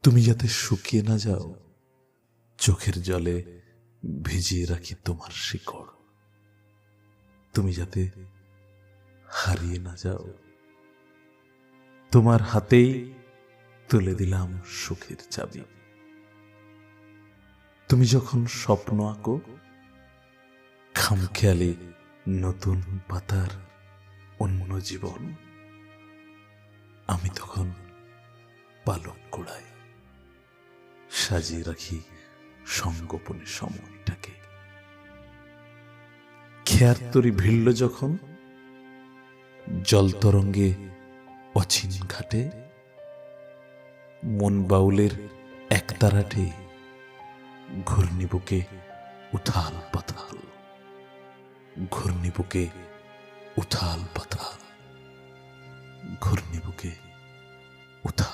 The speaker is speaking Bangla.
তুমি যাতে শুকিয়ে না যাও, চোখের জলে ভিজিয়ে রাখি তোমার শিকড়। তুমি যাতে হারিয়ে না যাও, তোমার হাতেই তুলে দিলাম সুখের চাবি। তুমি যখন স্বপ্ন আঁকো খামখেয়ালি নতুন পাতার অন্য জীবন, আমি তখন পালক কুড়াই সাজিয়ে রাখি সংগোপনে সময়টাকে। খেয়ার তরি ভিড়ল যখন জল তরঙ্গে অচিন ঘাটে, মন বাউলের একতারাটে ঘূর্ণি বুকে উথাল পাথাল, ঘূর্ণি বুকে উথাল পাথাল, ঘূর্ণি বুকে উথাল